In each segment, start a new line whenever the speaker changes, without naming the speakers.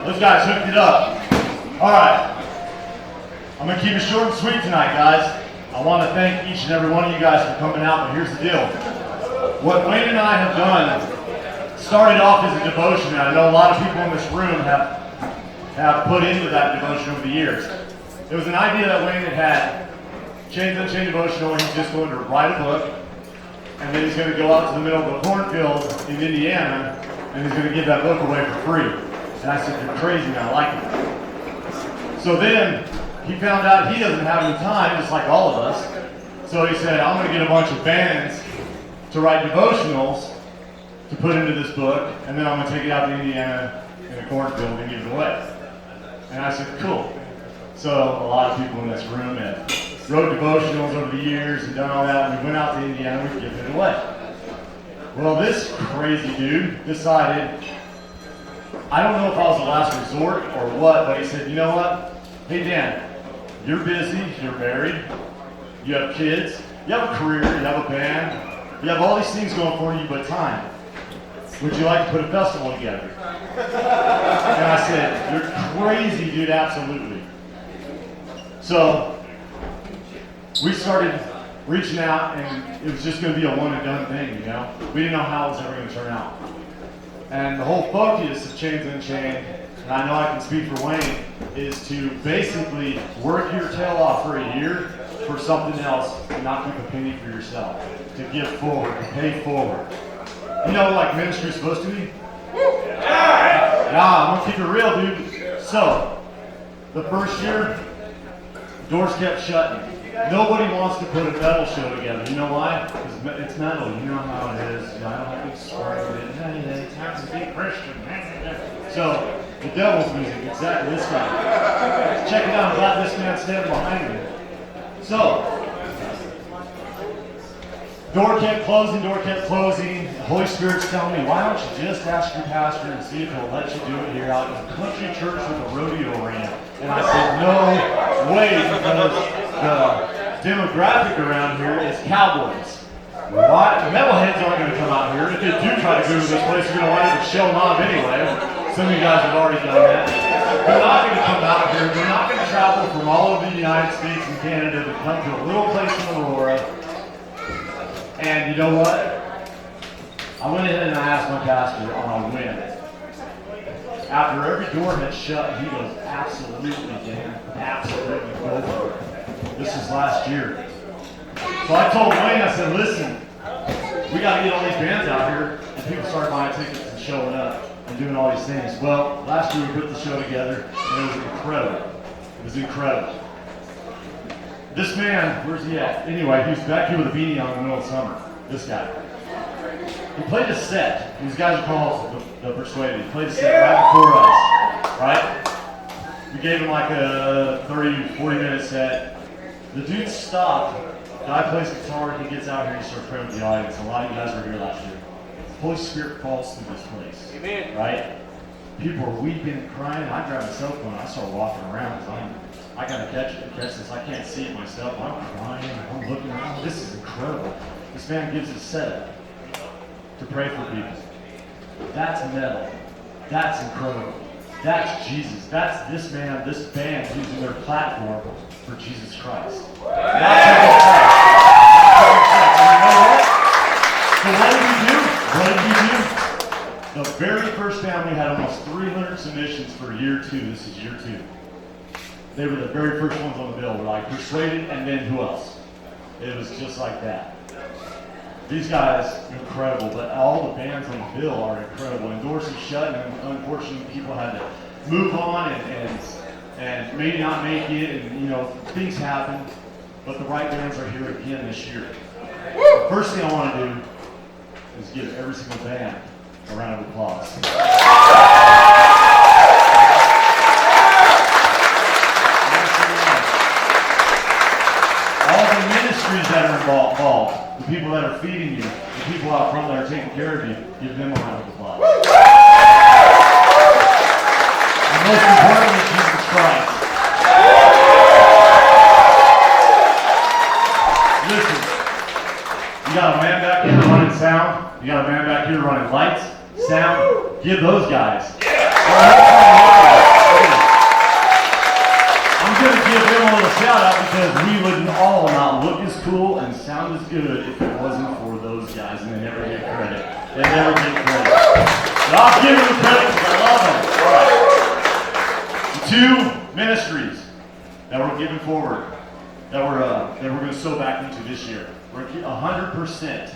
Those guys hooked it up. All right. I'm going to keep it short and sweet tonight, guys. I want to thank each and every one of you guys for coming out, but here's the deal. What Wayne and I have done started off as a devotion, and I know a lot of people in this room have put into that devotion over the years. It was an idea that Wayne had Unchained devotional, where he's just going to write a book, and then he's going to go out to the middle of the cornfield in Indiana, and he's going to give that book away for free. And I said, you're crazy, man, I like it. So then he found out he doesn't have any time, just like all of us. So he said, I'm going to get a bunch of bands to write devotionals to put into this book, and then I'm going to take it out to Indiana in a cornfield and give it away. And I said, cool. So a lot of people in this room have wrote devotionals over the years and done all that. We went out to Indiana and we've given it away. Well, this crazy dude decided, I don't know if I was the last resort or what, but he said, you know what? Hey Dan, you're busy, you're married, you have kids, you have a career, you have a band, you have all these things going for you, but time. Would you like to put a festival together? And I said, you're crazy, dude, absolutely. So we started reaching out, and it was just going to be a one and done thing, you know? We didn't know how it was ever going to turn out. And the whole focus of Chains Unchained, and I know I can speak for Wayne, is to basically work your tail off for a year for something else and not keep a penny for yourself. To give forward, to pay forward. You know, like ministry's supposed to be? Nah, I'm going to keep it real, dude. So, the first year, doors kept shutting. Nobody wants to put a metal show together. You know why? Because it's metal. You know how it is. You know, I don't have to explain it. It's time to be Christian. So, the devil's music, exactly this guy. Check it out. I'm glad this man's standing behind me. So, door kept closing. The Holy Spirit's telling me, why don't you just ask your pastor and see if he'll let you do it here out in a country church with a rodeo arena? And I said, no way, because the demographic around here is cowboys. Why? Metalheads aren't going to come out here. If they do try to go to this place, you're going to wind up at Shell Knob anyway. Some of you guys have already done that. They're not going to come out here. They're not going to travel from all over the United States and Canada to come to a little place in Aurora. And you know what? I went ahead and I asked my pastor on a whim. After every door had shut, he goes, absolutely, Dan, absolutely, go for it. This is last year. So I told Wayne, I said, listen, we got to get all these bands out here, and people started buying tickets and showing up and doing all these things. Well, last year we put the show together, and it was incredible. It was incredible. This man, where's he at? Anyway, he was back here with a beanie on in the middle of summer. This guy. He played a set. These guys are called the Persuaded. He played a set right before us, right? We gave him like a 30, 40-minute set. The dude stopped. The guy plays guitar. He gets out here and he starts praying with the audience. A lot of you guys were here last year. The Holy Spirit falls through this place. Amen. Right? People are weeping and crying. I grab my cell phone and I start walking around because I gotta catch this. I can't see it myself. I'm crying. I'm looking around. This is incredible. This man gives us setup to pray for people. That's metal. That's incredible. That's Jesus. That's this man, this band using their platform for Jesus Christ. That's how So what did we do? The very first band, we had almost 300 submissions for year 2. This is year 2. They were the very first ones on the bill. We're like Persuaded, and then who else? It was just like that. These guys, incredible, but all the bands on the bill are incredible. And doors are shut, and unfortunately people had to move on and maybe not make it, and you know, things happen. But the right bands are here again this year. The first thing I want to do is give every single band a round of applause. All the ministries that are involved, the people that are feeding you, the people out front that are taking care of you, give them a round of applause. And most importantly, Jesus Christ. Listen, you got a man back here running sound, you got a man back here running lights, sound, give those guys. good if it wasn't for those guys, and they never get credit. They never get credit. But I'll give them credit because I love them. All right. 2 ministries that we're giving forward, that we're going to sow back into this year. We're 100%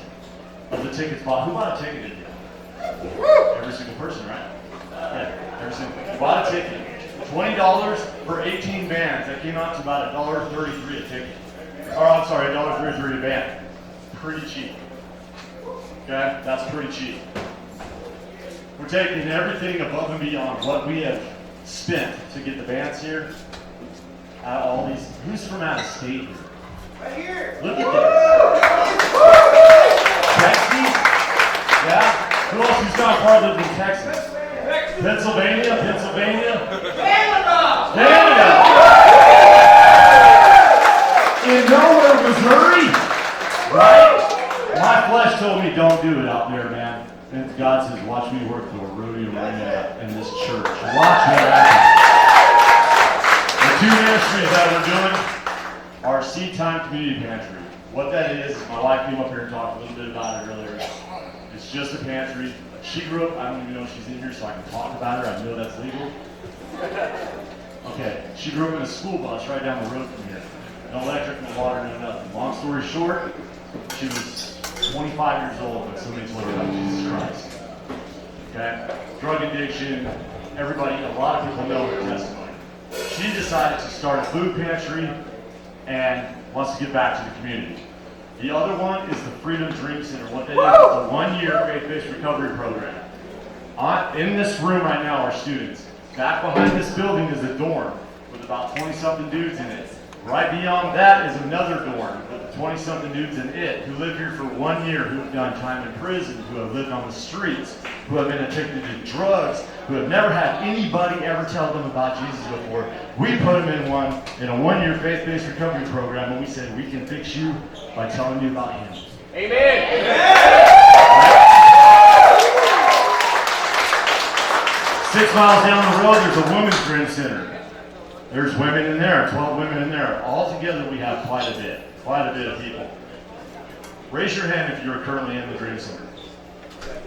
of the tickets bought. Who bought a ticket in here? Every single person, right? Yeah, every single. You bought a ticket. $20 for 18 bands. That came out to about $1.33 a ticket. Or I'm sorry, $1.33 a band. Pretty cheap. Okay, that's pretty cheap. We're taking everything above and beyond what we have spent to get the bands here. All these. Who's from out of state here?
Right here.
Look at this. Texas? Yeah. Who else who's not part of in Texas? Pennsylvania? Canada! In nowhere, Missouri? Right? My flesh told me don't do it out there, man. And God says, watch me work through a rodeo arena in this church. Watch me happen. The 2 ministries that we're doing are Seed Time Community Pantry. What that is, my wife came up here and talked a little bit about it earlier. It's just a pantry. She grew up, I don't even know if she's in here so I can talk about her. I know that's legal. Okay, she grew up in a school bus right down the road from here. No electric, no water, no nothing. Long story short, she was 25 years old when somebody told her about Jesus Christ. Okay? Drug addiction, everybody, a lot of people know her testimony. She decided to start a food pantry and wants to give back to the community. The other one is the Freedom Dream Center. What that is, it's a 1-year faith-based recovery program. In this room right now are students. Back behind this building is a dorm with about 20-something dudes in it. Right beyond that is another dorm with 20-something dudes in it who live here for 1 year, who have done time in prison, who have lived on the streets, who have been addicted to drugs, who have never had anybody ever tell them about Jesus before. We put them in a 1-year faith-based recovery program, and we said we can fix you by telling you about Him.
Amen.
Right? 6 miles down the road, there's a women's dream center. There's women in there, 12 women in there. All together, we have quite a bit of people. Raise your hand if you're currently in the Dream Center.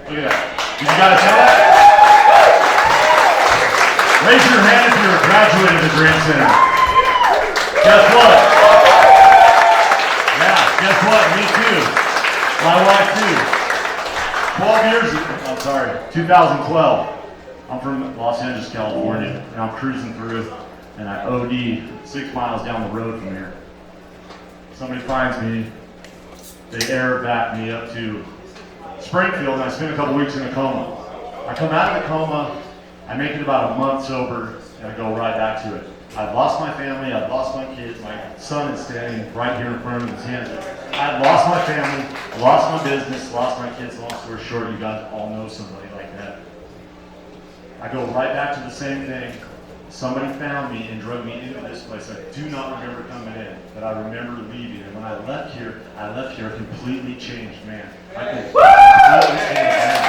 Look at that. Did you guys know that? Raise your hand if you're a graduate of the Dream Center. Guess what? Yeah, guess what? Me too. My wife too. 2012. I'm from Los Angeles, California, and I'm cruising through, and I OD 6 miles down the road from here. Somebody finds me, they air back me up to Springfield, and I spend a couple weeks in a coma. I come out of the coma, I make it about a month sober, and I go right back to it. I've lost my family, I've lost my kids, my son is standing right here in front of his hands. I've lost my family, lost my business, lost my kids. Long story short, you guys all know somebody like that. I go right back to the same thing. Somebody found me and drug me into this place. I do not remember coming in, but I remember leaving. And when I left here a completely changed man. I completely changed man.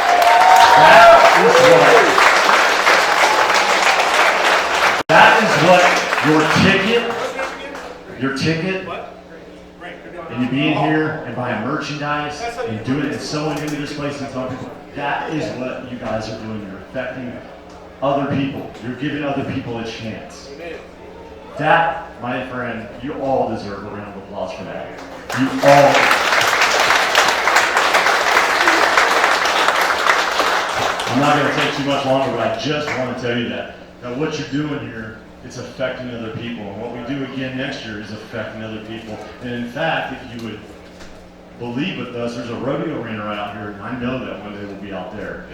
That is what your ticket, and you being here and buying merchandise and doing it and sewing into this place and telling people, that is what you guys are doing. You're affecting other people. You're giving other people a chance. That, my friend, you all deserve a round of applause for that. You all. I'm not going to take too much longer, but I just want to tell you that what you're doing here, it's affecting other people. And what we do again next year is affecting other people. And in fact, if you would believe with us, there's a rodeo arena right out here, and I know that one day we'll be out there.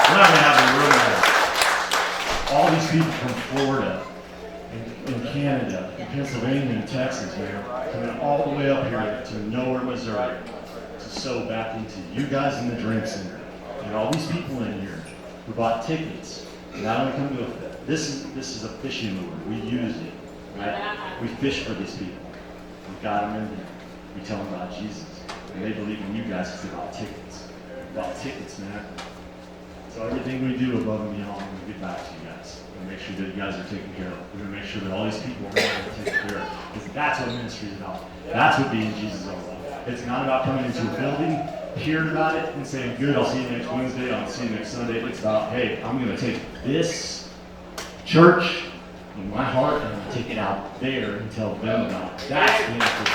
We're not going to have any room there. All these people from Florida, in Canada, in Pennsylvania, and Texas, man, coming all the way up here to nowhere, Missouri, to sow back into you guys in the Dream Center. And all these people in here who bought tickets, not only come to a this is a fishing lure. We use it, right? We fish for these people. We got them in there. We tell them about Jesus, and they believe in you guys because they bought tickets. They bought tickets, man. So everything we do above and beyond, we get back to you guys and make sure sure that you guys are taken care of. We're going to make sure that all these people around are taken care of. Because that's what ministry is about. That's what being Jesus is all about. It's not about coming into a building, hearing about it, and saying, good, I'll see you next Wednesday, I'll see you next Sunday. It's about, hey, I'm going to take this church in my heart and I'm going to take it out there and tell them about it. That's ministry.